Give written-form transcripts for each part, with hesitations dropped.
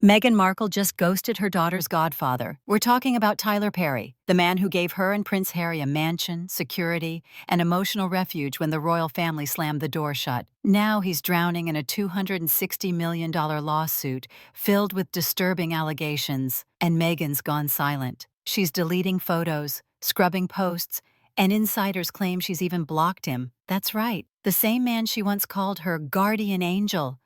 Meghan Markle just ghosted her daughter's godfather. We're talking about Tyler Perry, the man who gave her and Prince Harry a mansion, security, and emotional refuge when the royal family slammed the door shut. Now he's drowning in a $260 million lawsuit filled with disturbing allegations, and Meghan's gone silent. She's deleting photos, scrubbing posts, and insiders claim she's even blocked him. That's right, the same man she once called her guardian angel.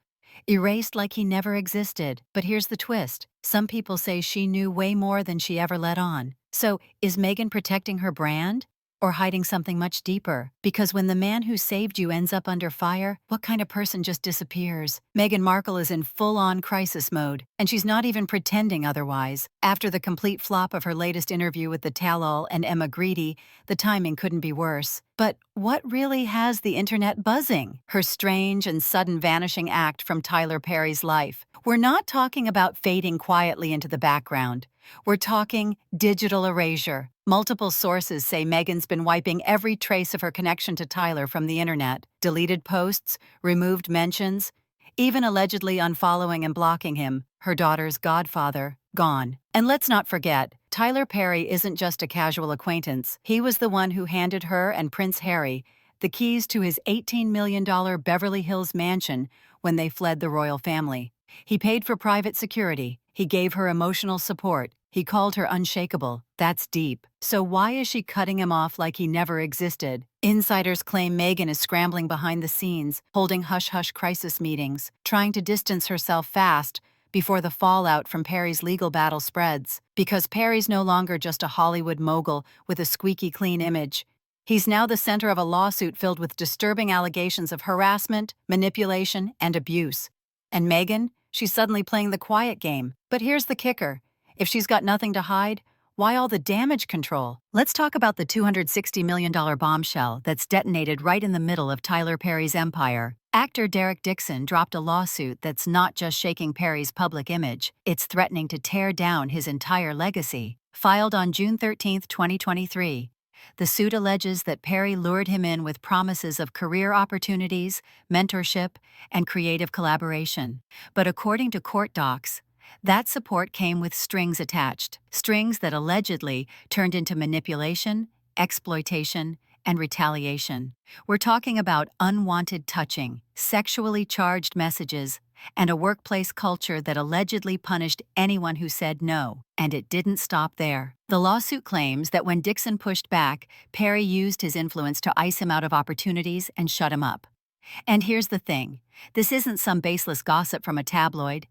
Erased like he never existed. But here's the twist. Some people say she knew way more than she ever let on. So, is Meghan protecting her brand? Or hiding something much deeper? Because when the man who saved you ends up under fire, what kind of person just disappears? Meghan Markle is in full-on crisis mode, and she's not even pretending otherwise. After the complete flop of her latest interview with the tell-all and Emma Greedy, the timing couldn't be worse. But what really has the internet buzzing? Her strange and sudden vanishing act from Tyler Perry's life. We're not talking about fading quietly into the background. We're talking digital erasure. Multiple sources say Meghan's been wiping every trace of her connection to Tyler from the internet. Deleted posts, removed mentions, even allegedly unfollowing and blocking him. Her daughter's godfather, gone. And let's not forget, Tyler Perry isn't just a casual acquaintance. He was the one who handed her and Prince Harry the keys to his $18 million Beverly Hills mansion when they fled the royal family. He paid for private security. He gave her emotional support. He called her unshakable. That's deep. So why is she cutting him off like he never existed? Insiders claim Meghan is scrambling behind the scenes, holding hush-hush crisis meetings, trying to distance herself fast before the fallout from Perry's legal battle spreads. Because Perry's no longer just a Hollywood mogul with a squeaky clean image. He's now the center of a lawsuit filled with disturbing allegations of harassment, manipulation, and abuse. And Meghan? She's suddenly playing the quiet game. But here's the kicker. If she's got nothing to hide, why all the damage control? Let's talk about the $260 million bombshell that's detonated right in the middle of Tyler Perry's empire. Actor Derek Dixon dropped a lawsuit that's not just shaking Perry's public image, it's threatening to tear down his entire legacy. Filed on June 13, 2023. The suit alleges that Perry lured him in with promises of career opportunities, mentorship, and creative collaboration. But according to court docs, that support came with strings attached, strings that allegedly turned into manipulation, exploitation, and retaliation. We're talking about unwanted touching, sexually charged messages, and a workplace culture that allegedly punished anyone who said no. And it didn't stop there. The lawsuit claims that when Dixon pushed back, Perry used his influence to ice him out of opportunities and shut him up. And here's the thing. This isn't some baseless gossip from a tabloid.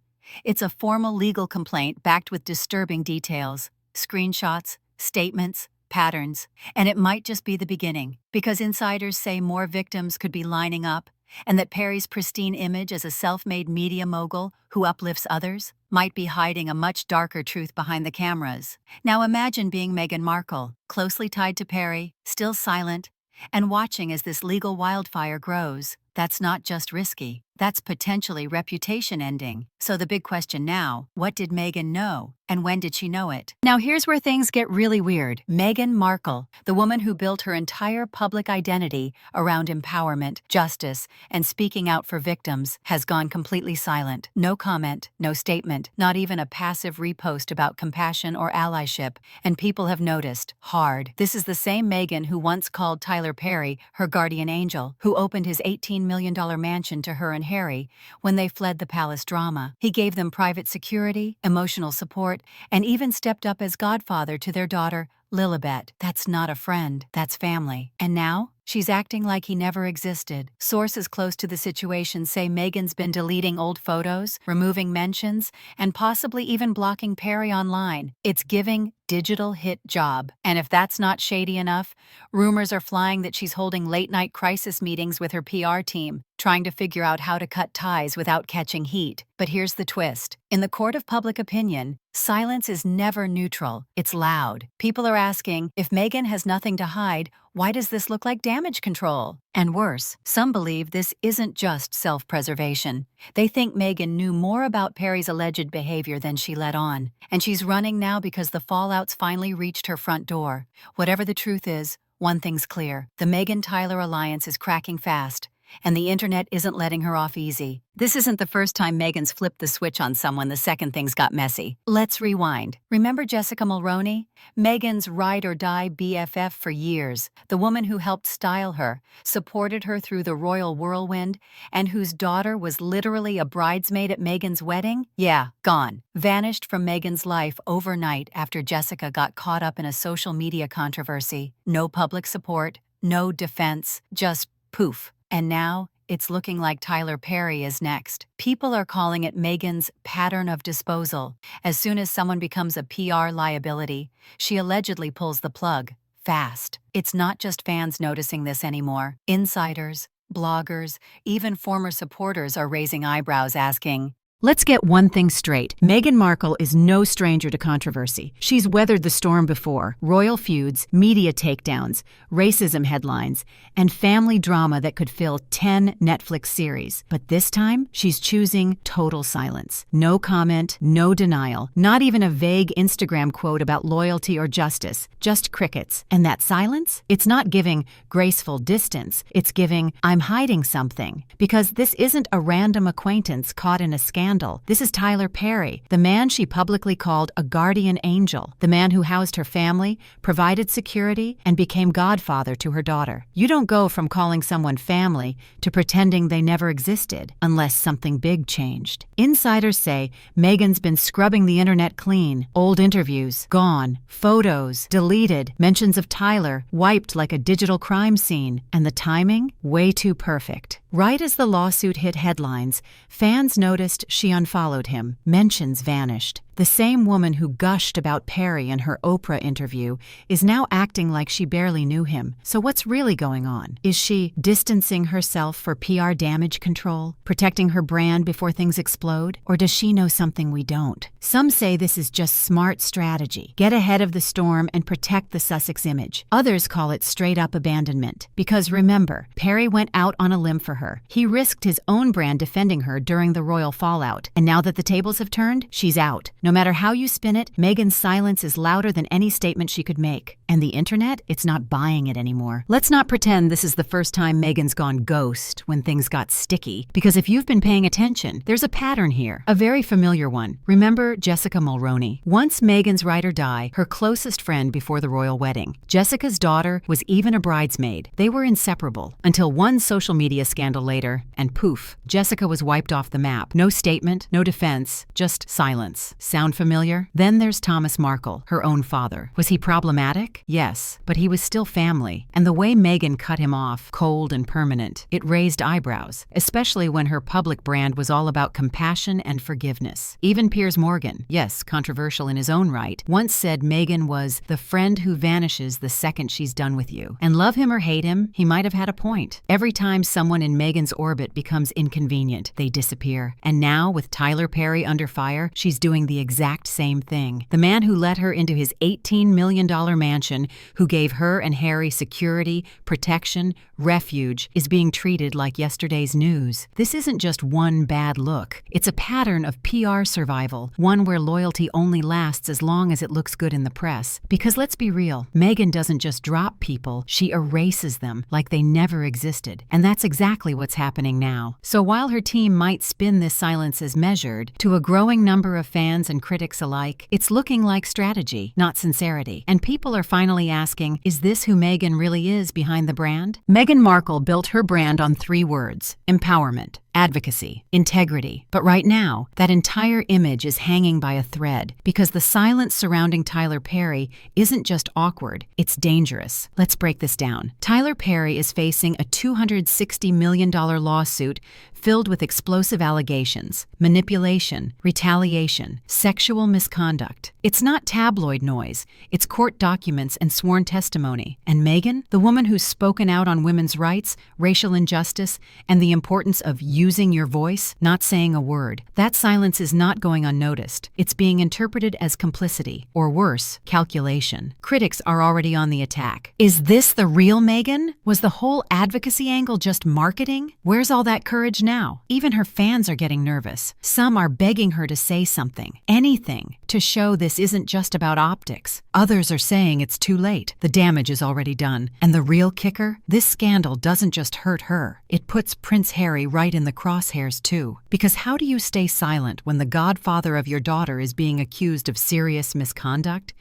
It's a formal legal complaint backed with disturbing details, screenshots, statements, patterns, and it might just be the beginning, because insiders say more victims could be lining up, and that Perry's pristine image as a self-made media mogul who uplifts others might be hiding a much darker truth behind the cameras. Now imagine being Meghan Markle, closely tied to Perry, still silent, and watching as this legal wildfire grows. That's not just risky, that's potentially reputation-ending. So the big question now, what did Meghan know, and when did she know it? Now here's where things get really weird. Meghan Markle, the woman who built her entire public identity around empowerment, justice, and speaking out for victims, has gone completely silent. No comment, no statement, not even a passive repost about compassion or allyship, and people have noticed, hard. This is the same Meghan who once called Tyler Perry her guardian angel, who opened his $18 million mansion to her and Harry when they fled the palace drama. He gave them private security, emotional support, and even stepped up as godfather to their daughter, Lilibet. That's not a friend, that's family. And now? She's acting like he never existed. Sources close to the situation say Meghan's been deleting old photos, removing mentions, and possibly even blocking Perry online. It's giving digital hit job. And if that's not shady enough, rumors are flying that she's holding late-night crisis meetings with her PR team, trying to figure out how to cut ties without catching heat. But here's the twist. In the court of public opinion, silence is never neutral. It's loud. People are asking, if Meghan has nothing to hide, why does this look like damage control? And worse, some believe this isn't just self-preservation. They think Meghan knew more about Perry's alleged behavior than she let on. And she's running now because the fallout's finally reached her front door. Whatever the truth is, one thing's clear. The Meghan-Tyler alliance is cracking fast. and the internet isn't letting her off easy. This isn't the first time Meghan's flipped the switch on someone the second things got messy. Let's rewind. Remember Jessica Mulroney? Meghan's ride-or-die BFF for years, the woman who helped style her, supported her through the royal whirlwind, and whose daughter was literally a bridesmaid at Meghan's wedding? Yeah, gone. Vanished from Meghan's life overnight after Jessica got caught up in a social media controversy. No public support, no defense, just poof. And now, it's looking like Tyler Perry is next. People are calling it Meghan's pattern of disposal. As soon as someone becomes a PR liability, she allegedly pulls the plug, fast. It's not just fans noticing this anymore. Insiders, bloggers, even former supporters are raising eyebrows asking, let's get one thing straight. Meghan Markle is no stranger to controversy. She's weathered the storm before. Royal feuds, media takedowns, racism headlines, and family drama that could fill 10 Netflix series. But this time, she's choosing total silence. No comment, no denial, not even a vague Instagram quote about loyalty or justice, just crickets. And that silence? It's not giving graceful distance. It's giving, I'm hiding something. Because this isn't a random acquaintance caught in a scandal. This is Tyler Perry, the man she publicly called a guardian angel, the man who housed her family, provided security, and became godfather to her daughter. You don't go from calling someone family to pretending they never existed, unless something big changed. Insiders say Meghan's been scrubbing the internet clean. Old interviews, gone. Photos, deleted. Mentions of Tyler, wiped like a digital crime scene. And the timing? Way too perfect. Right as the lawsuit hit headlines, fans noticed she unfollowed him. Mentions vanished. The same woman who gushed about Perry in her Oprah interview is now acting like she barely knew him. So what's really going on? Is she distancing herself for PR damage control, protecting her brand before things explode? Or does she know something we don't? Some say this is just smart strategy. Get ahead of the storm and protect the Sussex image. Others call it straight-up abandonment. Because remember, Perry went out on a limb for her. He risked his own brand defending her during the royal fallout. And now that the tables have turned, she's out. No matter how you spin it, Meghan's silence is louder than any statement she could make. And the internet, it's not buying it anymore. Let's not pretend this is the first time Meghan's gone ghost when things got sticky, because if you've been paying attention, there's a pattern here, a very familiar one. Remember Jessica Mulroney? Once Meghan's ride or die, her closest friend before the royal wedding. Jessica's daughter was even a bridesmaid. They were inseparable, until one social media scandal later, and poof, Jessica was wiped off the map. No statement, no defense, just silence. Sound familiar? Then there's Thomas Markle, her own father. Was he problematic? Yes, but he was still family. And the way Meghan cut him off, cold and permanent, it raised eyebrows, especially when her public brand was all about compassion and forgiveness. Even Piers Morgan, yes, controversial in his own right, once said Meghan was the friend who vanishes the second she's done with you. And love him or hate him, he might have had a point. Every time someone in Meghan's orbit becomes inconvenient, they disappear. And now, with Tyler Perry under fire, she's doing the exact same thing. The man who let her into his $18 million mansion, who gave her and Harry security, protection, refuge, is being treated like yesterday's news. This isn't just one bad look. It's a pattern of PR survival, one where loyalty only lasts as long as it looks good in the press. Because let's be real, Meghan doesn't just drop people, she erases them like they never existed. And that's exactly what's happening now. So while her team might spin this silence as measured, to a growing number of fans and critics alike, it's looking like strategy, not sincerity. And people are finally asking, is this who Meghan really is behind the brand? Meghan Markle built her brand on 3 words: empowerment, advocacy, integrity. But right now, that entire image is hanging by a thread because the silence surrounding Tyler Perry isn't just awkward, it's dangerous. Let's break this down. Tyler Perry is facing a $260 million lawsuit filled with explosive allegations, manipulation, retaliation, sexual misconduct. It's not tabloid noise, it's court documents and sworn testimony. And Meghan, the woman who's spoken out on women's rights, racial injustice, and the importance of using your voice, not saying a word. That silence is not going unnoticed. It's being interpreted as complicity, or worse, calculation. Critics are already on the attack. Is this the real Meghan? Was the whole advocacy angle just marketing? Where's all that courage now? Even her fans are getting nervous. Some are begging her to say something, anything, to show this isn't just about optics. Others are saying it's too late. The damage is already done. And the real kicker? This scandal doesn't just hurt her. It puts Prince Harry right in the crosshairs too. Because how do you stay silent when the godfather of your daughter is being accused of serious misconduct?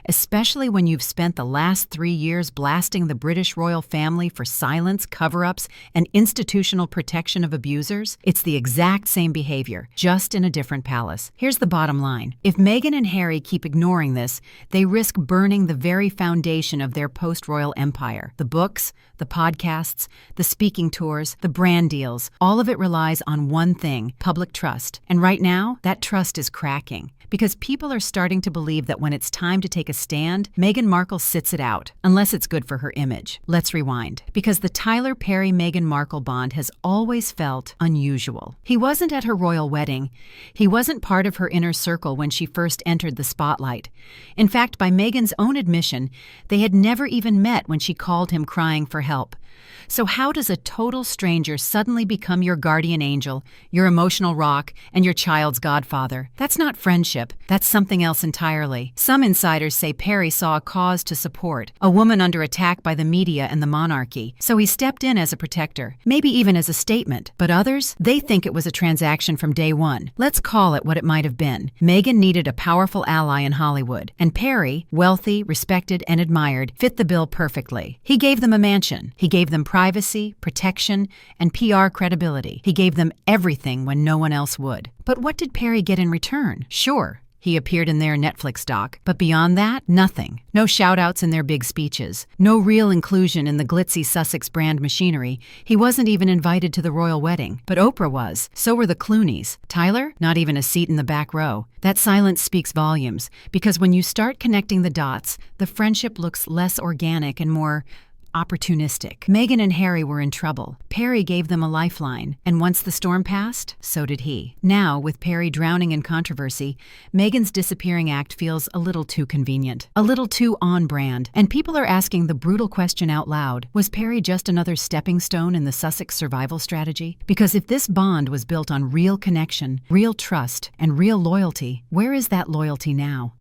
Especially when you've spent the last 3 years blasting the British royal family for silence, cover-ups, and institutional protection of abusers? It's the exact same behavior, just in a different palace. Here's the bottom line. If Meghan and Harry keep ignoring this, they risk burning the very foundation of their post-royal empire. The books, the podcasts, the speaking tours, the brand deals, all of it relies on one thing: public trust. And right now, that trust is cracking. Because people are starting to believe that when it's time to take a stand, Meghan Markle sits it out, unless it's good for her image. Let's rewind. Because the Tyler Perry-Meghan Markle bond has always felt unusual. He wasn't at her royal wedding. He wasn't part of her inner circle when she first entered the spotlight. In fact, by Meghan's own admission, they had never even met when she called him crying for help. So how does a total stranger suddenly become your guardian angel, your emotional rock, and your child's godfather? That's not friendship. That's something else entirely. Some insiders say Perry saw a cause to support, a woman under attack by the media and the monarchy, so he stepped in as a protector, maybe even as a statement. But others, they think it was a transaction from day one. Let's call it what it might have been. Meghan needed a powerful ally in Hollywood, and Perry, wealthy, respected, and admired, fit the bill perfectly. He gave them a mansion. He gave them privacy, protection, and PR credibility. He gave them everything when no one else would. But what did Perry get in return? Sure, he appeared in their Netflix doc, but beyond that, nothing. No shout-outs in their big speeches. No real inclusion in the glitzy Sussex brand machinery. He wasn't even invited to the royal wedding. But Oprah was. So were the Clooneys. Tyler? Not even a seat in the back row. That silence speaks volumes, because when you start connecting the dots, the friendship looks less organic and more opportunistic. Meghan and Harry were in trouble. Perry gave them a lifeline, and once the storm passed, so did he. Now, with Perry drowning in controversy, Meghan's disappearing act feels a little too convenient, a little too on-brand, and people are asking the brutal question out loud: was Perry just another stepping stone in the Sussex survival strategy? Because if this bond was built on real connection, real trust, and real loyalty, where is that loyalty now?